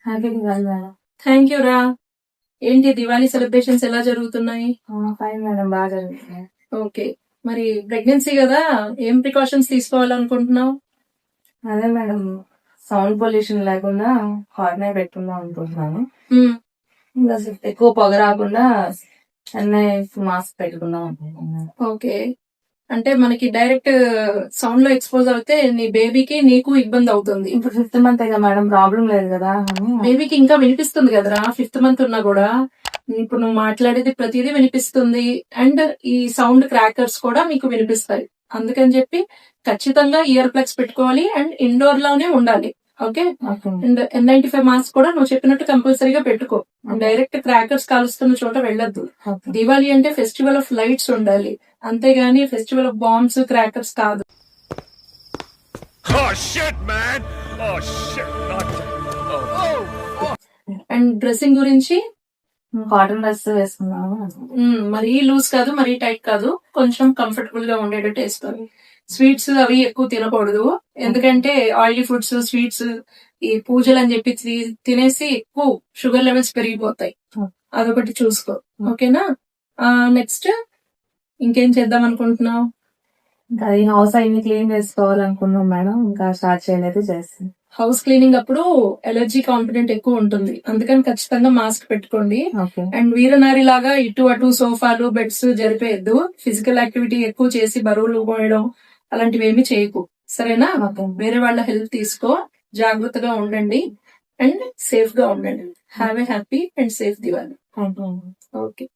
Happy Diwali madam. Thank you రా. ఏంటి Diwali celebrations ఎలా జరుగుతున్నాయి? ఫైన్ మేడం, బాగా జరుగుతున్నాయి. ఓకే, మరి ప్రెగ్నెన్సీ కదా, ఏం ప్రికాషన్స్ తీసుకోవాలనుకుంటున్నావు? అదే మేడం, సౌండ్ పొల్యూషన్ లేకుండా హార్నే పెట్టుకుందాం అనుకుంటున్నాను. ఇంకా ఎక్కువ పొగ రాకుండా మాస్క్ పెట్టుకుందాం అనుకుంటున్నాను. ఓకే, అంటే మనకి డైరెక్ట్ సౌండ్ లో ఎక్స్పోజ్ అవుతే నీ బేబీకి నీకు ఇబ్బంది అవుతుంది. ఇప్పుడు 5th month కదా మేడం, ప్రాబ్లం లేదు కదా అని. బేబీకి ఇంకా వినిపిస్తుంది కదరా, 5th month ఉన్నా కూడా ఇప్పుడు నువ్వు మాట్లాడేది ప్రతిదీ వినిపిస్తుంది. అండ్ ఈ సౌండ్ క్రాకర్స్ కూడా మీకు వినిపిస్తాయి. అందుకని చెప్పి ఖచ్చితంగా ఇయర్ ప్లగ్స్ పెట్టుకోవాలి అండ్ ఇండోర్ లోనే ఉండాలి. Okay, okay. And N95 mask కూడా నువ్వు చెప్పినట్టు కంపల్సరీగా పెట్టుకో. డైరెక్ట్ క్రాకర్స్ కాలుస్తున్న చోట వెళ్ళొద్దు. ఓకే. దివాళీ అంటే ఫెస్టివల్ ఆఫ్ లైట్స్ ఉండాలి, అంతేగాని ఫెస్టివల్ ఆఫ్ బాంబ్స్ క్రాకర్స్ కాదు. Oh shit, man! Oh shit! Not that. Oh. And dressing గురించి కాటన్ డ్రెస్ వేసుకున్నాము. మరీ లూజ్ కాదు, మరీ టైట్ కాదు, కొంచెం కంఫర్టబుల్ గా ఉండేటట్టు వేసుకోవాలి. స్వీట్స్ అవి ఎక్కువ తినకూడదు, ఎందుకంటే ఆయిలీ ఫుడ్స్, స్వీట్స్, ఈ పూజలు అని చెప్పి తినేసి ఎక్కువ షుగర్ లెవెల్స్ పెరిగిపోతాయి. అదొకటి చూసుకో, ఓకేనా? నెక్స్ట్ ఇంకేం చేద్దాం అనుకుంటున్నావు? ఇంకా ఈ హౌస్ అన్ని క్లీన్ చేసుకోవాలనుకున్నాం మేడం, ఇంకా స్టార్ట్ చేయలేదు, చేస్తాం. హౌస్ క్లీనింగ్ అప్పుడు ఎలర్జీ కాంపిడెంట్ ఎక్కువ ఉంటుంది, అందుకని ఖచ్చితంగా మాస్క్ పెట్టుకోండి. ఓకే. అండ్ వీరనారి లాగా ఇటు అటు సోఫాలు, బెడ్స్ జరిపేయద్దు. ఫిజికల్ యాక్టివిటీ ఎక్కువ చేసి బరువులు మోయడం అలాంటివి ఏమి చేయకు, సరేనా? ఓకే. వేరే వాళ్ళ హెల్ప్ తీసుకో, జాగ్రత్తగా ఉండండి అండ్ సేఫ్ గా ఉండండి. Have a happy and safe Diwali. Thank you. Okay.